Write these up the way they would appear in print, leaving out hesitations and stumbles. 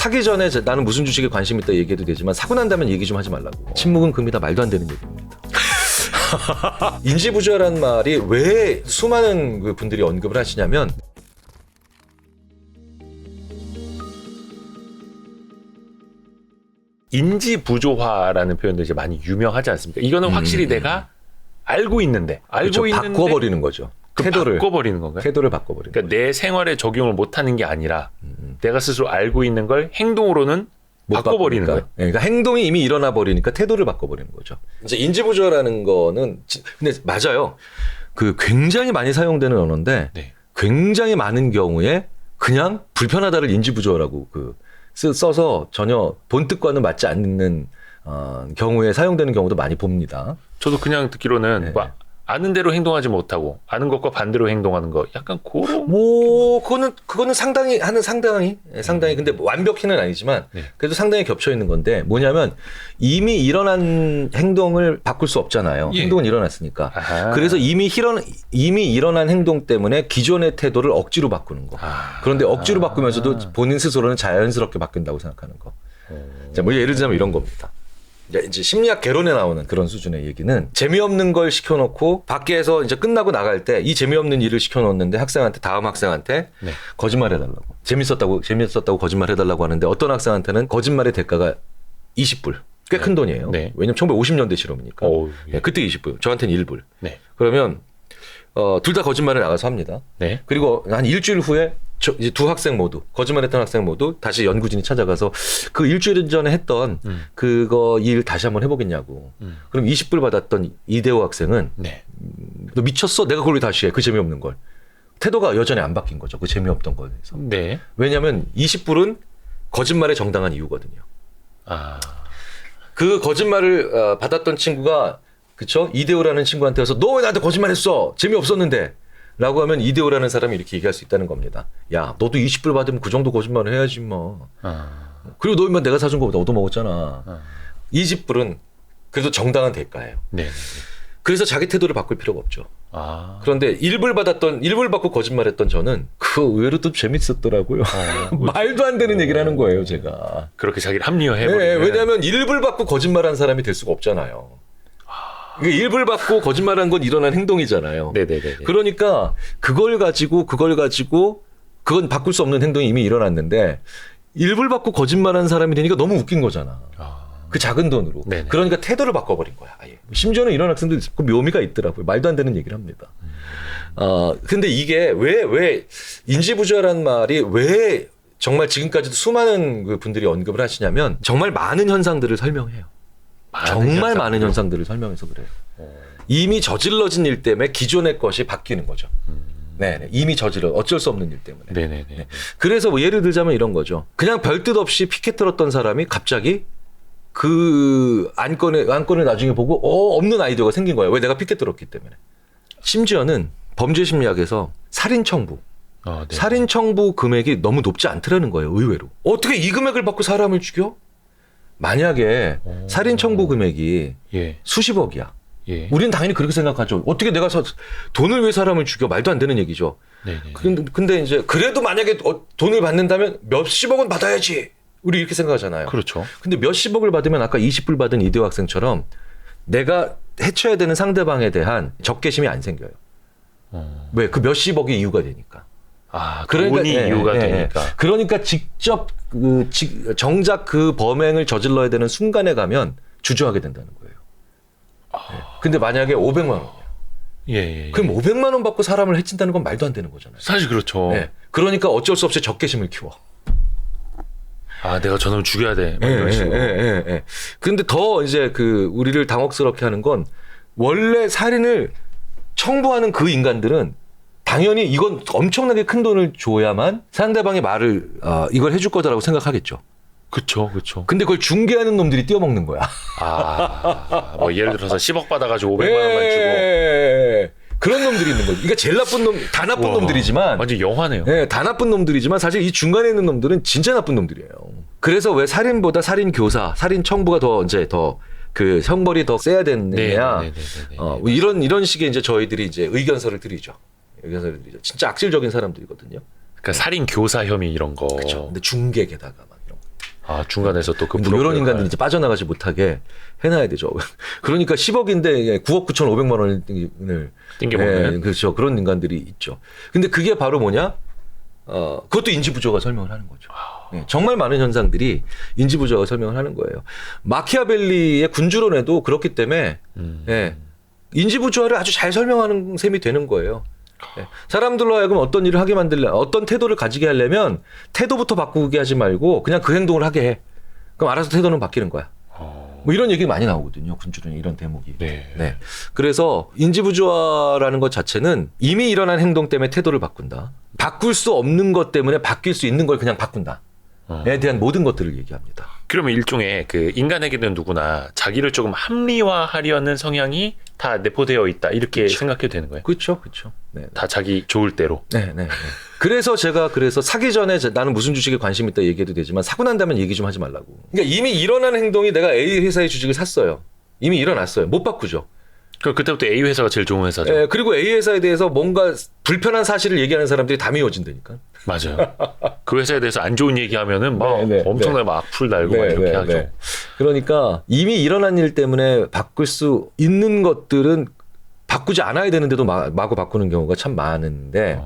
사기 전에 나는 무슨 주식에 관심 있다 얘기해도 되지만 사고 난 다음엔 얘기 좀 하지 말라고. 침묵은 금이다 말도 안 되는 얘기입니다. 인지부조라는 말이 왜 수많은 그 분들이 언급을 하시냐면 인지부조화라는 표현도 이제 많이 유명하지 않습니까? 이거는 확실히 내가 알고 있는데 그렇죠. 바꿔버리는 거죠. 태도를 바꿔버리는 건가요? 태도를 바꿔버리는 그러니까 내 생활에 적용을 못하는 게 아니라 내가 스스로 알고 있는 걸 행동으로는 바꿔버리는 거예요. 그러니까 행동이 이미 일어나 버리니까 태도를 바꿔버리는 거죠. 이제 인지부조라는 거는 근데 맞아요. 그 굉장히 많이 사용되는 언어인데 네. 굉장히 많은 경우에 그냥 불편하다를 인지부조라고 써서 전혀 본뜻과는 맞지 않는 경우에 사용되는 경우도 많이 봅니다. 저도 그냥 듣기로는 네. 뭐 아는 대로 행동하지 못하고 아는 것과 반대로 행동하는 거 약간 그런 뭐 그거는 상당히 근데 완벽히는 아니지만 네. 그래도 상당히 겹쳐 있는 건데 뭐냐면 이미 일어난 행동을 바꿀 수 없잖아요. 예. 행동은 일어났으니까. 아하. 그래서 이미 일어난 행동 때문에 기존의 태도를 억지로 바꾸는 거. 그런데 억지로 바꾸면서도 본인 스스로는 자연스럽게 바뀐다고 생각하는 거. 자, 뭐 예를 들자면 이런 겁니다. 이제 심리학 개론에 나오는 그런 수준의 얘기는 재미없는 걸 시켜놓고 밖에서 이제 끝나고 나갈 때 이 재미없는 일을 시켜놓는데 다음 학생한테 네. 거짓말해달라고 재밌었다고 거짓말해달라고 하는데 어떤 학생한테는 거짓말의 대가가 20불 꽤 큰 돈이에요. 네. 왜냐면 1950년대 실험이니까. 어우, 예. 네, 그때 20불 저한테는 1불. 네. 그러면 둘 다 거짓말을 나가서 합니다. 네. 그리고 한 일주일 후에 이제 두 학생 모두 거짓말했던 학생 모두 다시 연구진이 찾아가서 그 일주일 전에 했던 그거 일 다시 한번 해보겠냐고. 그럼 20불 받았던 이대호 학생은 네. 너 미쳤어? 내가 그걸 왜 다시 해? 그 재미없는 걸. 태도가 여전히 안 바뀐 거죠. 그 재미없던 거에서. 네. 왜냐하면 20불은 거짓말의 정당한 이유거든요. 아. 그 거짓말을 받았던 친구가 그쵸? 이대호라는 친구한테 와서 너 왜 나한테 거짓말했어? 재미없었는데. 라고 하면 이대호라는 사람이 이렇게 얘기할 수 있다는 겁니다. 야, 너도 20불 받으면 그 정도 거짓말을 해야지 뭐. 그리고 너 인마 내가 사준 거보다 얻어먹었잖아. 20불은 그래도 정당한 대가예요. 네. 그래서 자기 태도를 바꿀 필요가 없죠. 아. 그런데 1불 받고 거짓말했던 저는 그 의외로 또 재밌었더라고요. 말도 안 되는 얘기를 하는 거예요, 제가. 그렇게 자기를 합리화해버리는. 네, 왜냐하면 1불 받고 거짓말한 사람이 될 수가 없잖아요. 이게 1불 받고 거짓말한 건 일어난 행동이잖아요. 네네네. 그러니까 그걸 가지고 그건 바꿀 수 없는 행동이 이미 일어났는데 1불 받고 거짓말한 사람이 되니까 너무 웃긴 거잖아. 그 작은 돈으로. 네네. 그러니까 태도를 바꿔버린 거야. 아예. 심지어는 이런 학생도 그 묘미가 있더라고요. 말도 안 되는 얘기를 합니다. 근데 이게 왜 인지부조라는 말이 왜 정말 지금까지도 수많은 그 분들이 언급을 하시냐면 정말 많은 현상들을 설명해요. 정말 많은 현상들을 설명해서 그래요. 이미 저질러진 일 때문에 기존의 것이 바뀌는 거죠. 네, 이미 어쩔 수 없는 일 때문에. 네네네. 네. 그래서 뭐 예를 들자면 이런 거죠. 그냥 별뜻 없이 피켓 들었던 사람이 갑자기 그 안건을 나중에 보고 없는 아이디어가 생긴 거예요. 왜 내가 피켓 들었기 때문에. 심지어는 범죄 심리학에서 살인 청부. 네. 살인 청부 금액이 너무 높지 않더라는 거예요. 의외로. 어떻게 이 금액을 받고 사람을 죽여? 만약에 살인 청부 금액이 예. 수십억이야. 예. 우리는 당연히 그렇게 생각하죠. 어떻게 내가 돈을 왜 사람을 죽여? 말도 안 되는 얘기죠. 네네. 근데 이제 그래도 만약에 돈을 받는다면 몇십억은 받아야지. 우리 이렇게 생각하잖아요. 그렇죠. 근데 몇십억을 받으면 아까 20불 받은 이대호 학생처럼 내가 해쳐야 되는 상대방에 대한 적개심이 안 생겨요. 왜? 그 몇십억이 이유가 되니까. 돈이 이유가 되니까. 그러니까 직접 정작 그 범행을 저질러야 되는 순간에 가면 주저하게 된다는 거예요. 근데 만약에 500만 원이야. 예. 그럼 500만 원 받고 사람을 해친다는 건 말도 안 되는 거잖아요. 사실 그렇죠. 네. 그러니까 어쩔 수 없이 적개심을 키워. 내가 저놈을 죽여야 돼. 이런 식으로. 그런데 더 이제 우리를 당혹스럽게 하는 건 원래 살인을 청부하는 그 인간들은 당연히 이건 엄청나게 큰 돈을 줘야만 상대방의 말을 이걸 해줄 거다라고 생각하겠죠. 그렇죠. 근데 그걸 중개하는 놈들이 띄어먹는 거야. 뭐 예를 들어서 10억 받아가지고 500만 원만 주고. 그런 놈들이 있는 거죠. 그러니까 제일 다 나쁜 놈들이지만. 완전 영화네요. 네, 다 나쁜 놈들이지만 사실 이 중간에 있는 놈들은 진짜 나쁜 놈들이에요. 그래서 왜 살인보다 살인 교사, 살인 청부가 더 그 형벌이 더 세야 되느냐. 이런 식의 이제 저희들이 이제 의견서를 드리죠. 진짜 악질적인 사람들이거든요. 그러니까 살인 교사 혐의 이런 거. 그렇죠. 근데 중계 게다가 막 이런 거. 아, 중간에서 또 그 이런 인간들이 이제 빠져나가지 못하게 해놔야 되죠. 그러니까 10억인데 9억 9,500만 원을 띵겨먹는. 그렇죠. 그런 인간들이 있죠. 근데 그게 바로 뭐냐? 그것도 인지 부조가 설명을 하는 거죠. 정말 많은 현상들이 인지 부조가 설명을 하는 거예요. 마키아벨리의 군주론에도 그렇기 때문에 인지 부조화를 아주 잘 설명하는 셈이 되는 거예요. 사람들로 하여금 어떤 일을 하게 어떤 태도를 가지게 하려면 태도부터 바꾸게 하지 말고 그냥 그 행동을 하게 해. 그럼 알아서 태도는 바뀌는 거야. 뭐 이런 얘기 많이 나오거든요. 군주론에 이런 대목이. 네. 그래서 인지부조화라는 것 자체는 이미 일어난 행동 때문에 태도를 바꾼다. 바꿀 수 없는 것 때문에 바뀔 수 있는 걸 그냥 바꾼다. 에 대한 모든 것들을 얘기합니다. 그러면 일종의 그 인간에게는 누구나 자기를 조금 합리화하려는 성향이 다 내포되어 있다 이렇게 그쵸. 생각해도 되는 거예요. 그렇죠. 네. 다 자기 좋을 대로. 네. 그래서 제가 사기 전에 나는 무슨 주식에 관심 있다 얘기해도 되지만 사고 난 다음에 얘기 좀 하지 말라고. 그러니까 이미 일어난 행동이 내가 A 회사의 주식을 샀어요. 이미 일어났어요. 못 바꾸죠. 그때부터 A 회사가 제일 좋은 회사죠. 그리고 A 회사에 대해서 뭔가 불편한 사실을 얘기하는 사람들이 다 미워진다니까. 맞아요. 그 회사에 대해서 안 좋은 얘기하면은 막 엄청나게 막 악플 달고 막 이렇게 하죠. 그러니까 이미 일어난 일 때문에 바꿀 수 있는 것들은 바꾸지 않아야 되는데도 마구 바꾸는 경우가 참 많은데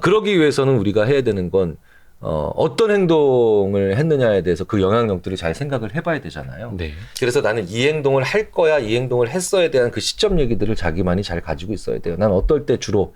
그러기 위해서는 우리가 해야 되는 건 어떤 행동을 했느냐에 대해서 그 영향력들을 잘 생각을 해봐야 되잖아요. 네. 그래서 나는 이 행동을 할 거야, 이 행동을 했어에 대한 그 시점 얘기들을 자기만이 잘 가지고 있어야 돼요. 난 어떨 때 주로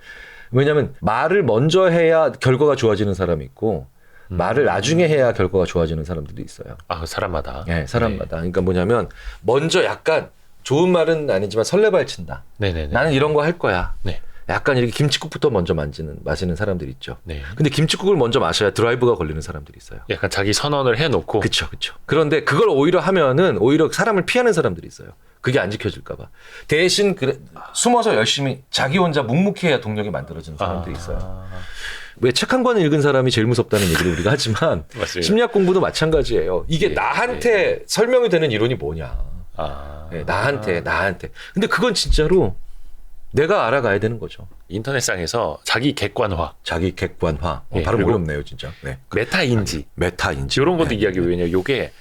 왜냐하면 말을 먼저 해야 결과가 좋아지는 사람이 있고 말을 나중에 해야 결과가 좋아지는 사람들도 있어요. 아, 사람마다. 네, 사람마다. 그러니까 뭐냐면 먼저 약간 좋은 말은 아니지만 설레발친다. 네네네. 나는 이런 거 할 거야. 네. 약간 이렇게 김치국부터 먼저 마시는 사람들이 있죠. 네. 근데 김치국을 먼저 마셔야 드라이브가 걸리는 사람들이 있어요. 약간 자기 선언을 해놓고. 그렇죠. 그런데 그걸 오히려 하면은 오히려 사람을 피하는 사람들이 있어요. 그게 안 지켜질까봐. 대신 숨어서 열심히 자기 혼자 묵묵히 해야 동력이 만들어지는 사람들이 있어요. 왜 책 한 권 읽은 사람이 제일 무섭다는 얘기를 우리가 하지만 맞습니다. 심리학 공부도 마찬가지예요. 이게 나한테 설명이 되는 이론이 뭐냐. 나한테. 근데 그건 진짜로 내가 알아가야 되는 거죠. 인터넷상에서 자기 객관화, 자기 객관화. 예, 발음 그리고 어렵네요, 진짜. 네. 메타인지, 메타인지. 이런 것도 네. 이야기 왜냐면 요게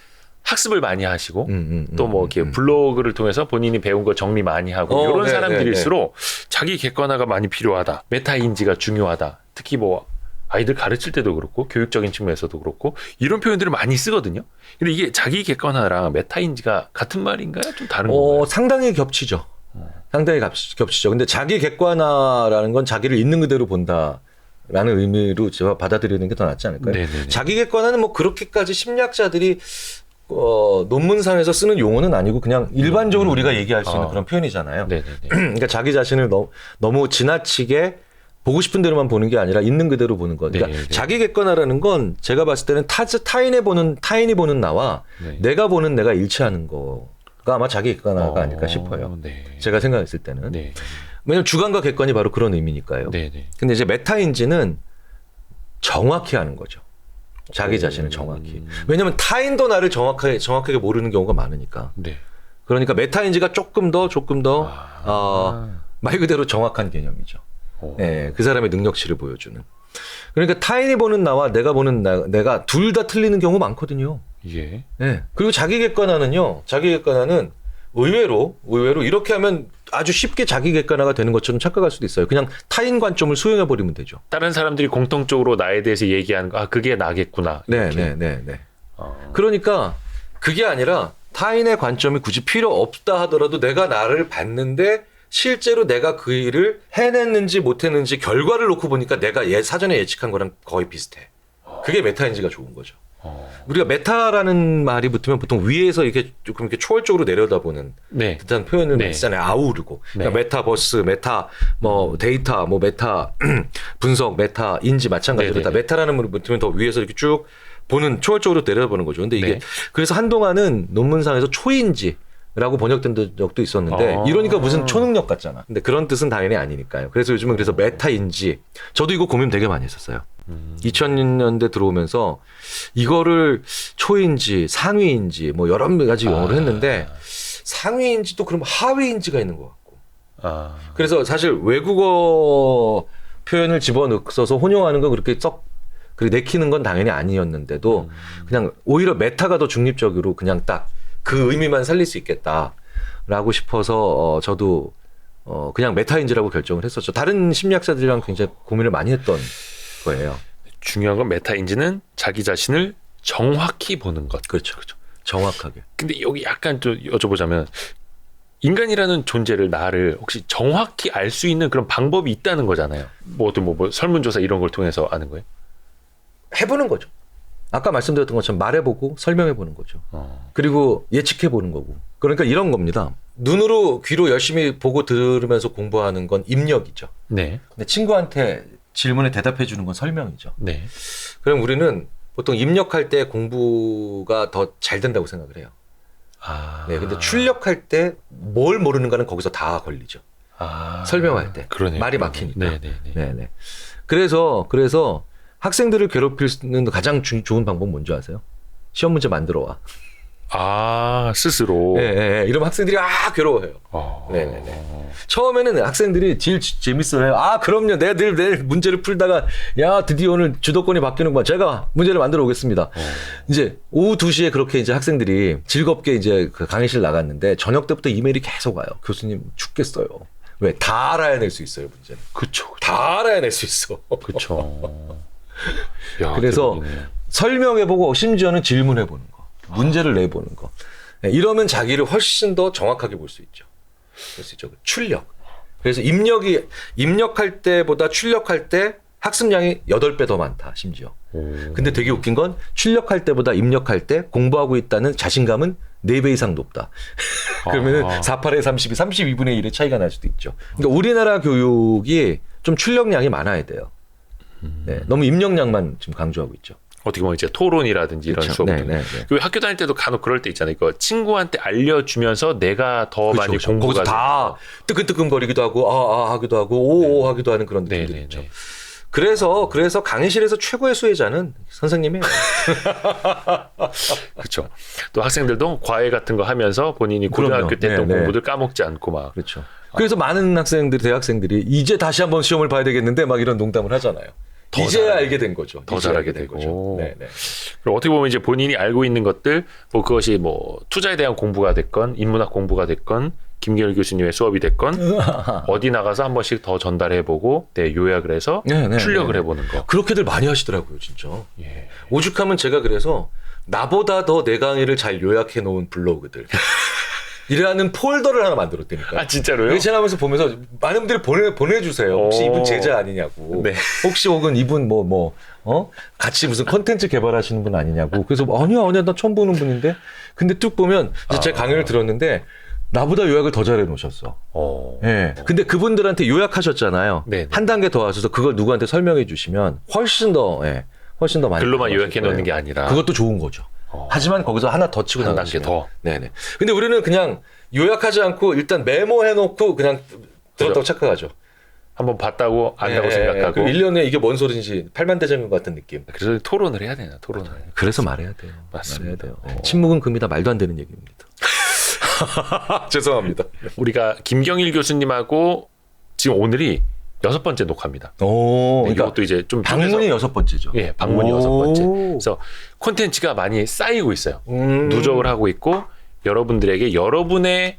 학습을 많이 하시고 또 뭐 이렇게 음. 블로그를 통해서 본인이 배운 거 정리 많이 하고 이런 네, 사람들일수록 자기 객관화가 많이 필요하다. 메타인지가 중요하다. 특히 뭐 아이들 가르칠 때도 그렇고 교육적인 측면에서도 그렇고 이런 표현들을 많이 쓰거든요. 근데 이게 자기 객관화랑 메타인지가 같은 말인가요? 좀 다른 건가요? 상당히 겹치죠. 상당히 겹치죠. 근데 자기 객관화라는 건 자기를 있는 그대로 본다라는 의미로 제가 받아들이는 게 더 낫지 않을까요? 네네네. 자기 객관화는 뭐 그렇게까지 심리학자들이 논문상에서 쓰는 용어는 아니고 그냥 일반적으로 우리가 얘기할 수 있는 그런 표현이잖아요. 네네네. 그러니까 자기 자신을 너무 지나치게 보고 싶은 대로만 보는 게 아니라 있는 그대로 보는 거. 그러니까 네네. 자기 객관화라는 건 제가 봤을 때는 타인이 보는 나와 네. 내가 보는 내가 일치하는 거가 아마 자기 객관화가 아닐까 싶어요. 네. 제가 생각했을 때는. 네. 왜냐면 주관과 객관이 바로 그런 의미니까요. 네네. 근데 이제 메타인지는 정확히 하는 거죠. 자기 자신을 정확히. 왜냐면 타인도 나를 정확하게 모르는 경우가 많으니까. 네. 그러니까 메타인지가 조금 더 아. 말 그대로 정확한 개념이죠. 오. 네, 그 사람의 능력치를 보여주는. 그러니까 타인이 보는 나와 내가 보는 내가 둘 다 틀리는 경우 많거든요. 예. 네. 그리고 자기 객관화는 의외로 이렇게 하면 아주 쉽게 자기 객관화가 되는 것처럼 착각할 수도 있어요. 그냥 타인 관점을 수용해 버리면 되죠. 다른 사람들이 공통적으로 나에 대해서 얘기하는 거, 그게 나겠구나. 이렇게. 네. 그러니까 그게 아니라 타인의 관점이 굳이 필요 없다 하더라도 내가 나를 봤는데 실제로 내가 그 일을 해냈는지 못했는지 결과를 놓고 보니까 내가 사전에 예측한 거랑 거의 비슷해. 그게 메타인지가 좋은 거죠. 우리가 메타라는 말이 붙으면 보통 위에서 이렇게 조금 이렇게 초월적으로 내려다보는 네. 듯한 표현을 네. 쓰잖아요. 아우르고. 그러니까 네. 메타버스, 메타 뭐 데이터, 뭐 메타 분석, 메타 인지 마찬가지로 네네네. 다 메타라는 말을 붙으면 더 위에서 이렇게 쭉 보는 초월적으로 내려다보는 거죠. 근데 이게 네. 그래서 한동안은 논문상에서 초인지 라고 번역된 적도 있었는데 이러니까 무슨 초능력 같잖아. 근데 그런 뜻은 당연히 아니니까요. 그래서 요즘은 그래서 메타인지 저도 이거 고민 되게 많이 했었어요. 2000년대 들어오면서 이거를 초인지 상위인지 뭐 여러 가지 용어로 했는데 상위인지도 그럼 하위인지가 있는 것 같고 그래서 사실 외국어 표현을 집어넣어서 혼용하는 건 그렇게 썩 그리고 내키는 건 당연히 아니었는데도 그냥 오히려 메타가 더 중립적으로 그냥 딱 그 의미만 살릴 수 있겠다라고 싶어서 저도 그냥 메타인지라고 결정을 했었죠. 다른 심리학자들이랑 굉장히 고민을 많이 했던 거예요. 중요한 건 메타인지는 자기 자신을 정확히 보는 것. 그렇죠. 정확하게. 근데 여기 약간 좀 여쭤보자면 인간이라는 존재를 나를 혹시 정확히 알 수 있는 그런 방법이 있다는 거잖아요. 뭐 어떤 뭐 설문조사 이런 걸 통해서 아는 거예요? 해보는 거죠. 아까 말씀드렸던 것처럼 말해보고 설명해보는 거죠. 그리고 예측해보는 거고. 그러니까 이런 겁니다. 눈으로 귀로 열심히 보고 들으면서 공부하는 건 입력이죠. 네. 근데 친구한테 질문에 대답해주는 건 설명이죠. 네. 그럼 우리는 보통 입력할 때 공부가 더 잘 된다고 생각을 해요. 네, 근데 출력할 때 뭘 모르는가는 거기서 다 걸리죠. 설명할 때. 그러네요. 말이 막히니까. 네네. 그래서 학생들을 괴롭힐 수 있는 가장 좋은 방법 뭔지 아세요? 시험 문제 만들어 와. 스스로. 네. 이러면 학생들이 괴로워해요. 네네네. 처음에는 학생들이 제일 재밌어해요. 그럼요. 내가 내일 문제를 풀다가 드디어 오늘 주도권이 바뀌는구나. 제가 문제를 만들어 오겠습니다. 이제 오후 2시에 그렇게 이제 학생들이 즐겁게 이제 그 강의실 나갔는데 저녁 때부터 이메일이 계속 와요. 교수님 죽겠어요. 왜? 다 알아야낼 수 있어요, 문제는. 그쵸. 다 알아야낼 수 있어. 그쵸. 그래서 대박이네요. 설명해보고 심지어는 질문해보는 거. 문제를 내보는 거. 네, 이러면 자기를 훨씬 더 정확하게 볼 수 있죠. 볼 수 있죠. 출력. 그래서 입력할 때보다 출력할 때 학습량이 8배 더 많다, 심지어. 근데 되게 웃긴 건 출력할 때보다 입력할 때 공부하고 있다는 자신감은 4배 이상 높다. 그러면은 48에 32, 32분의 1의 차이가 날 수도 있죠. 그러니까 우리나라 교육이 좀 출력량이 많아야 돼요. 네, 너무 입력량만 지금 강조하고 있죠. 어떻게 보면 이제 토론이라든지 이런 그렇죠. 수업들. 그리고 학교 다닐 때도 간혹 그럴 때 있잖아요. 이거 친구한테 알려주면서 내가 더 많이 그렇죠. 공부가 거기서 다 뜨끈뜨끈거리기도 하고 하기도 하고 오오 하기도 하는 그런 느낌들이 있죠. 그래서 강의실에서 최고의 수혜자는 선생님이에요. 그렇죠. 또 학생들도 과외 같은 거 하면서 본인이 고등학교 때 했던 공부들 까먹지 않고 막. 그렇죠. 그래서 많은 대학생들이 이제 다시 한번 시험을 봐야 되겠는데 막 이런 농담을 하잖아요. 이제야 알게 된 거죠. 더 잘하게 되고. 네네. 그리고 어떻게 보면 이제 본인이 알고 있는 것들, 뭐 그것이 뭐 투자에 대한 공부가 됐건, 인문학 공부가 됐건, 김경일 교수님의 수업이 됐건, 어디 나가서 한 번씩 더 전달해보고, 요약을 해서 출력을 해보는 거. 그렇게들 많이 하시더라고요, 진짜. 예. 오죽하면 제가 그래서 나보다 더 내 강의를 잘 요약해 놓은 블로그들. 이라는 폴더를 하나 만들었다니까요. 진짜로요? 지나면서 보면서 많은 분들이 보내주세요. 혹시 이분 제자 아니냐고. 네. 혹시 혹은 이분 같이 무슨 컨텐츠 개발하시는 분 아니냐고. 그래서 아니야, 나 처음 보는 분인데. 근데 쭉 보면 이제 제 강의를 들었는데 나보다 요약을 더 잘해 놓으셨어. 예. 근데 그분들한테 요약하셨잖아요. 네네. 한 단계 더 하셔서 그걸 누구한테 설명해 주시면 훨씬 더 많이. 글로만 요약해 놓는 게 아니라. 그것도 좋은 거죠. 하지만 거기서 하나 더 치고 한 나가시면. 단계 더. 네네. 근데 우리는 그냥 요약하지 않고 일단 메모해놓고 그냥 들었다고 착각하죠. 한번 봤다고 안다고 생각하고. 1년에 이게 뭔 소리인지 팔만대장경 같은 느낌. 그래서 토론을 해야 되나, 토론을. 그래서 말해야 돼요. 맞습니다. 말해야 돼요. 침묵은 금이다. 말도 안 되는 얘기입니다. 죄송합니다. 우리가 김경일 교수님하고 지금 오늘이 6번째 녹화입니다. 그러니까 이것도 이제 좀 방문이 6번째죠. 예, 방문이 6번째. 그래서 콘텐츠가 많이 쌓이고 있어요. 누적을 하고 있고 여러분들에게 여러분의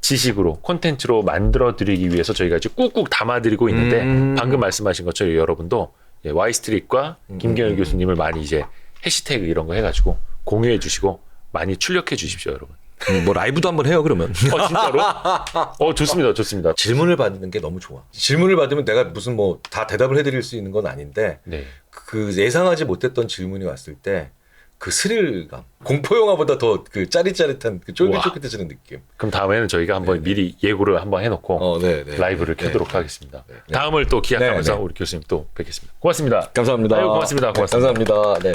지식으로 콘텐츠로 만들어 드리기 위해서 저희가 지금 꾹꾹 담아 드리고 있는데 방금 말씀하신 것처럼 여러분도 Y스트릿과 김경일 교수님을 많이 이제 해시태그 이런 거 해가지고 공유해 주시고 많이 출력해 주십시오, 여러분. 뭐 라이브도 한번 해요, 그러면. 진짜로? 좋습니다. 질문을 받는 게 너무 좋아. 질문을 받으면 내가 무슨 다 대답을 해드릴 수 있는 건 아닌데 그 예상하지 못했던 질문이 왔을 때 그 스릴감, 공포 영화보다 더 그 짜릿짜릿한 그 쫄깃쫄깃해지는 느낌. 그럼 다음에는 저희가 한번 미리 예고를 한번 해놓고 라이브를 켜도록 하겠습니다. 다음을 또 기약하면서 우리 교수님 또 뵙겠습니다. 고맙습니다. 감사합니다. 고맙습니다. 감사합니다. 네.